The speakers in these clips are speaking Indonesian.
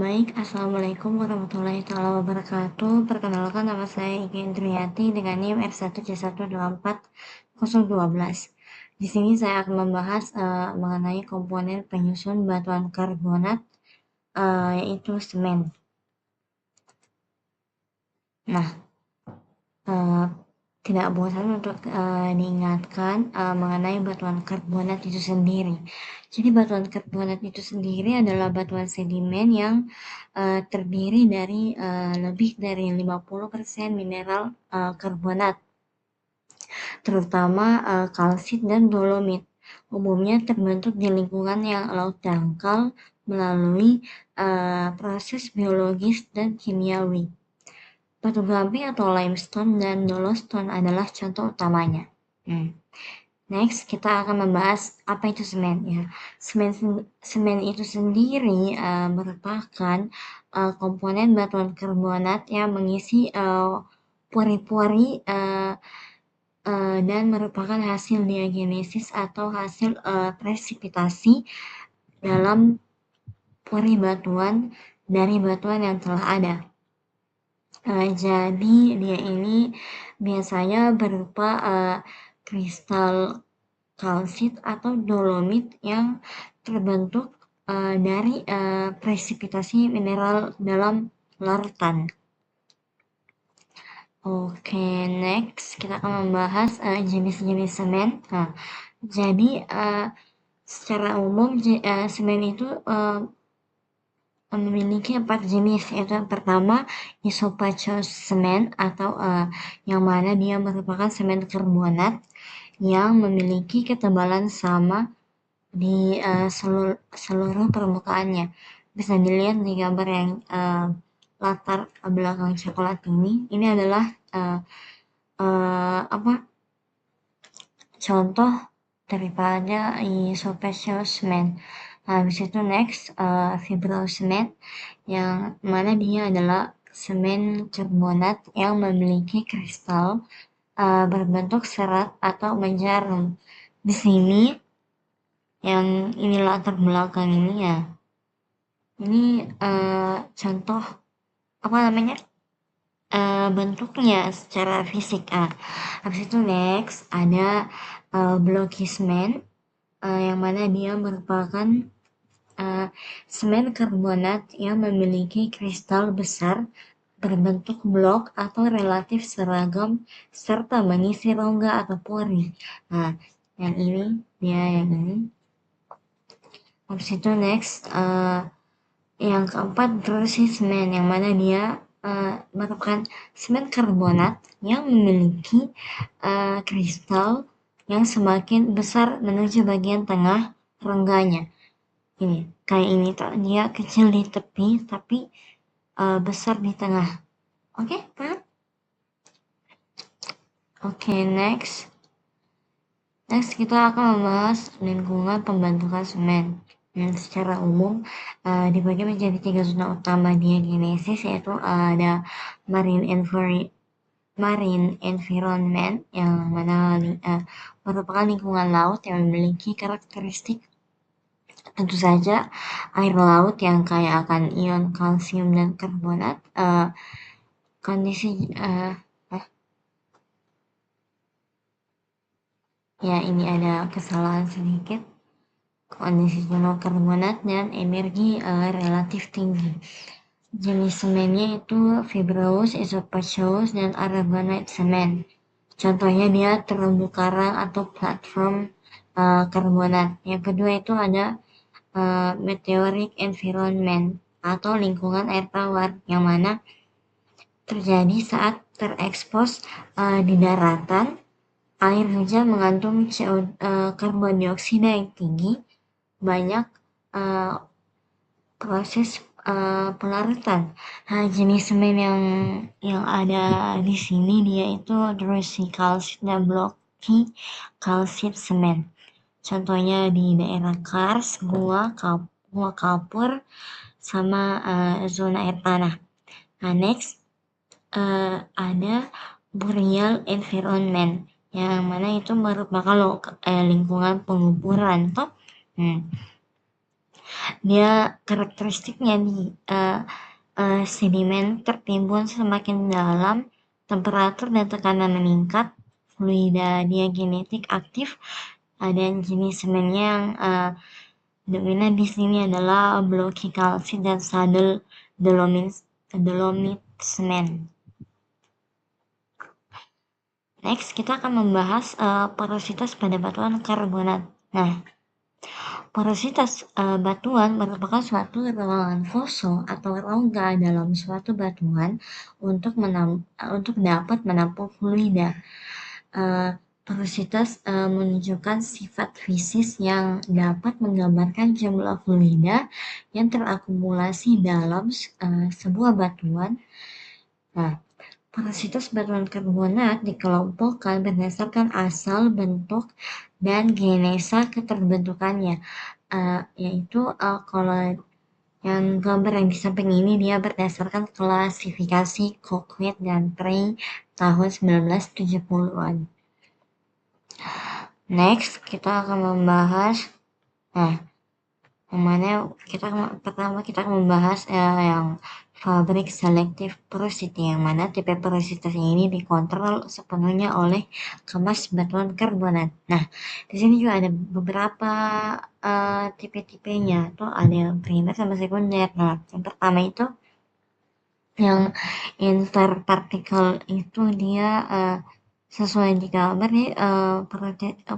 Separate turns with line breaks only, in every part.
Baik, Assalamualaikum warahmatullahi taala wabarakatuh. Perkenalkan, nama saya Ika Indriati dengan NIM R1C124012. Di sini saya akan membahas mengenai komponen penyusun batuan karbonat, yaitu semen. Nah, uh, tidak bosan untuk diingatkan mengenai batuan karbonat itu sendiri. Jadi batuan karbonat itu sendiri adalah batuan sedimen yang terdiri dari lebih dari 50% mineral karbonat, terutama kalsit dan dolomit. Umumnya terbentuk di lingkungan yang laut dangkal melalui proses biologis dan kimiawi. Batu gamping atau limestone dan dolostone adalah contoh utamanya. Next, kita akan membahas apa itu semen. Ya, semen itu sendiri merupakan komponen batuan karbonat yang mengisi pori-pori dan merupakan hasil diagenesis atau hasil presipitasi dalam pori batuan dari batuan yang telah ada. Jadi dia ini biasanya berupa kristal kalsit atau dolomit yang terbentuk dari presipitasi mineral dalam larutan. Oke, next kita akan membahas jenis-jenis semen. Nah, jadi secara umum semen itu memiliki 4 jenis, yaitu yang pertama isopachous semen atau yang mana dia merupakan semen karbonat yang memiliki ketebalan sama di seluruh permukaannya. Bisa dilihat di gambar yang latar belakang coklat ini. Ini adalah contoh daripada isopachous semen. Habis itu next fibrous semen, yang mana dia adalah semen karbonat yang memiliki kristal berbentuk serat atau menjarum. Di sini yang ini latar belakang ini ya, ini contoh bentuknya secara fisik. Habis itu next ada blocky semen, yang mana dia merupakan semen karbonat yang memiliki kristal besar berbentuk blok atau relatif seragam serta mengisi rongga atau pori. Nah, yang ini dia yang ini. Habis itu next yang keempat glossy semen, yang mana dia merupakan semen karbonat yang memiliki kristal yang semakin besar menuju bagian tengah rongganya. Ini kayak ini tuh, dia kecil di tepi tapi besar di tengah. Oke, paham? Oke, next kita akan membahas lingkungan pembentukan semen. Dan secara umum dibagi menjadi 3 zona utama diagenesis, yaitu ada marine environment, yang mana merupakan lingkungan laut yang memiliki karakteristik tentu saja air laut yang kaya akan ion kalsium dan karbonat. Kondisi ya, ini ada kesalahan sedikit. Kondisi jenuh karbonat dan energi relatif tinggi. Jenis semennya itu fibrous, isopachous, dan aragonite semen. Contohnya dia terumbu karang atau platform karbonat. Yang kedua itu ada meteoric environment atau lingkungan air tawar, yang mana terjadi saat terekspos di daratan. Air hujan mengandung karbon dioksida yang tinggi, banyak proses pelarutan. Nah, jenis semen yang ada di sini dia itu druzy calcite dan blocky calcite semen. Contohnya di daerah Kars, Gua Kapur, sama zona air tanah. Nah, next ada boreal environment, yang mana itu merupakan lingkungan penguburan toh. dia karakteristiknya di sedimen tertimbun semakin dalam, temperatur dan tekanan meningkat, fluida dia genetik aktif, dan jenis semennya yang dominan di sini adalah blocky kalsit dan saddle dolomite semen. Next, kita akan membahas porositas pada batuan karbonat. Nah, porositas batuan merupakan suatu ruangan kosong atau rongga dalam suatu batuan untuk dapat menampung fluida. Porositas menunjukkan sifat fisis yang dapat menggambarkan jumlah fluida yang terakumulasi dalam sebuah batuan. Nah, porositas batuan karbonat dikelompokkan berdasarkan asal, bentuk, dan genesa keterbentukannya, yaitu kalau yang gambar yang di samping ini dia berdasarkan klasifikasi Cockwood dan Prey tahun 1970-an. Next, kita akan membahas, pertama kita akan membahas yang fabrik selective porosity, yang mana tipe porositas ini dikontrol sepenuhnya oleh kemas batuan karbonat. Nah, di sini juga ada beberapa tipe-tipenya, tuh ada yang primer sama sekunder. Nah, yang pertama itu yang interpartikel itu dia sesuai di gambar nih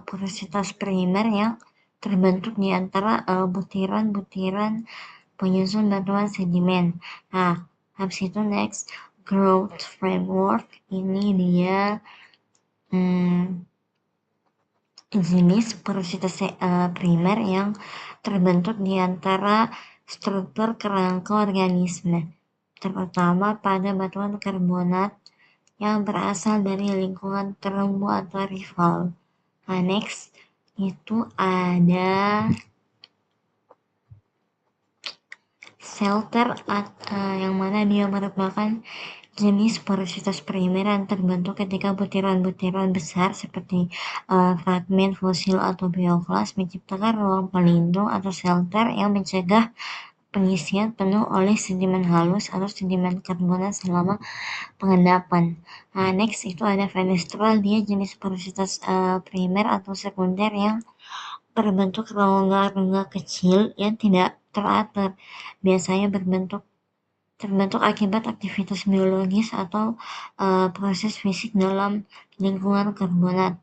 porositas primer yang terbentuk di antara butiran-butiran penyusun batuan sedimen. Nah, habis itu next growth framework ini dia jenis porositas primer yang terbentuk di antara struktur kerangka organisme, terutama pada batuan karbonat yang berasal dari lingkungan terumbu atau rival. Nah, next itu ada shelter yang mana dia merupakan jenis porositas primer yang terbentuk ketika butiran-butiran besar seperti fragmen fosil atau bioklas menciptakan ruang pelindung atau shelter yang mencegah pengisian penuh oleh sedimen halus atau sedimen karbonat selama pengendapan. Nah, next itu ada fenestral, dia jenis porositas primer atau sekunder yang berbentuk rongga-rongga kecil yang tidak teratur, biasanya terbentuk akibat aktivitas biologis atau proses fisik dalam lingkungan karbonat.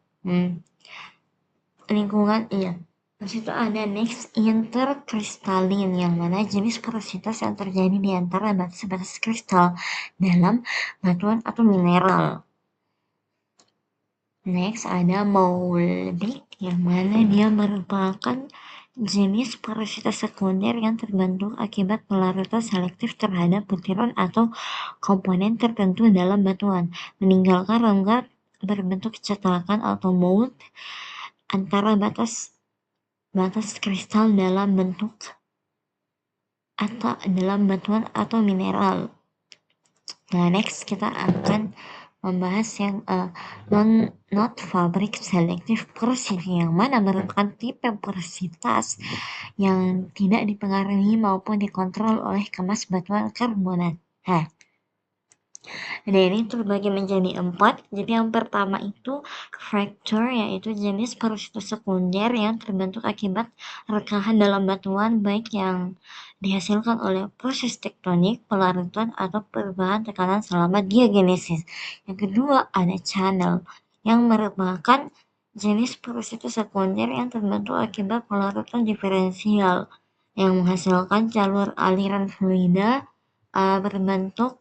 Terus itu ada next interkristallin, yang mana jenis porositas yang terjadi di antara batas-batas kristal dalam batuan atau mineral. Next ada moldic, yang mana dia merupakan jenis porositas sekunder yang terbentuk akibat pelarutan selektif terhadap butiran atau komponen tertentu dalam batuan, meninggalkan rongga berbentuk cetakan atau mold antara batas kristal dalam bentuk atau dalam batuan atau mineral. Nah, next kita akan membahas yang not fabric selective porosity, yang mana merupakan tipe porositas yang tidak dipengaruhi maupun dikontrol oleh kemas batuan karbonat. Nah, ini terbagi menjadi 4. Jadi yang pertama itu fracture, yaitu jenis porositas sekunder yang terbentuk akibat rekahan dalam batuan, baik yang dihasilkan oleh proses tektonik, pelarutan, atau perubahan tekanan selama diagenesis. Yang kedua ada channel, yang merupakan jenis porositas sekunder yang terbentuk akibat pelarutan diferensial yang menghasilkan jalur aliran fluida berbentuk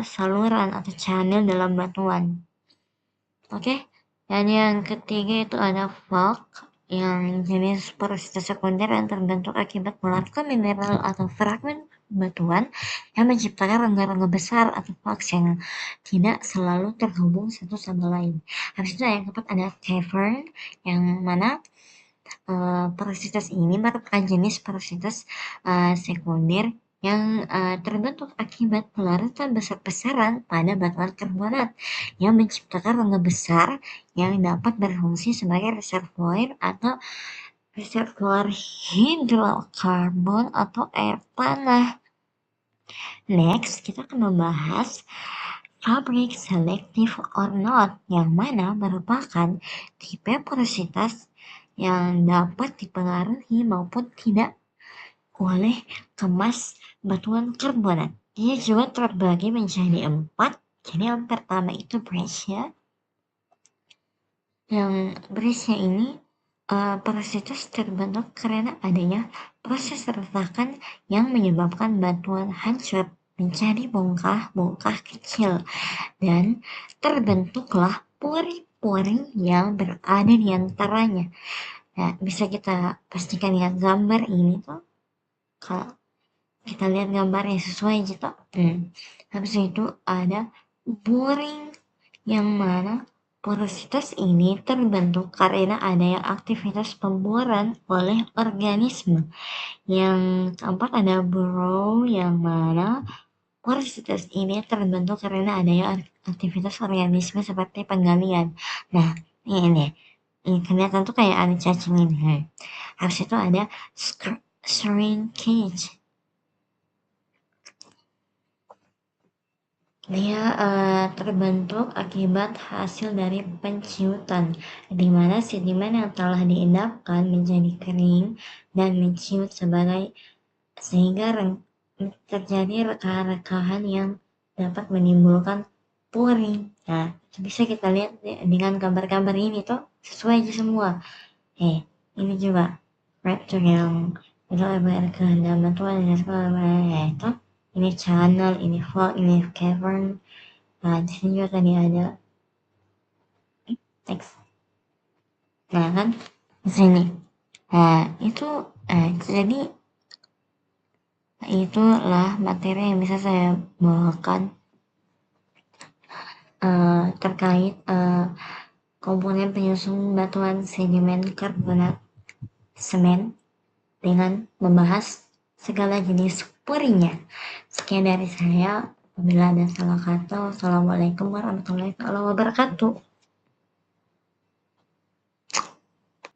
saluran atau channel dalam batuan. Oke, dan yang ketiga itu ada fault, yang jenis porositas sekunder yang terbentuk akibat pelarutan mineral atau fragmen batuan yang menciptakan rongga-rongga besar atau faults yang tidak selalu terhubung satu sama lain. Habis itu yang keempat ada cavern, yang mana porositas ini merupakan jenis porositas sekunder yang terbentuk akibat pelarutan besar-besaran pada batuan karbonat yang menciptakan rongga besar yang dapat berfungsi sebagai reservoir atau reseptor hidrokarbon atau air tanah. Next, kita akan membahas fabrik selective or not, yang mana merupakan tipe porositas yang dapat dipengaruhi maupun tidak oleh kemas batuan karbonat. Dia juga terbagi menjadi 4. Jadi yang pertama itu Brescia. Yang Brescia ini porositas terbentuk karena adanya proses retakan yang menyebabkan batuan hancur menjadi bongkah-bongkah kecil dan terbentuklah pori-pori yang berada di antaranya. Nah, bisa kita pastikan dengan gambar ini tuh, kalau kita lihat gambarnya sesuai gitu. Habis itu ada boring, yang mana porositas ini terbentuk karena adanya aktivitas pemboran oleh organisme. Yang keempat ada burrow, yang mana porositas ini terbentuk karena adanya aktivitas organisme seperti penggalian. Nah, ini kelihatan tuh kayak ada cacing ini. Habis itu ada shrinkage. Dia terbentuk akibat hasil dari penciutan, di mana sedimen yang telah diendapkan menjadi kering dan menciut sehingga terjadi rekahan-rekahan yang dapat menimbulkan pori. Nah, bisa kita lihat dengan gambar-gambar ini tuh sesuai aja semua. Ini juga fracture yang itu kehendak bantuan dan segala itu. Ini channel, ini fault, ini cavern. Nah, di sini juga tadi ada text. Nah, kan di sini. Nah, itu jadi itulah materi yang bisa saya bawakan terkait komponen penyusun batuan sedimen karbonat semen dengan membahas segala jenis porinya. Sekian dari saya. Apabila ada salah kata, wassalamualaikum warahmatullahi wabarakatuh.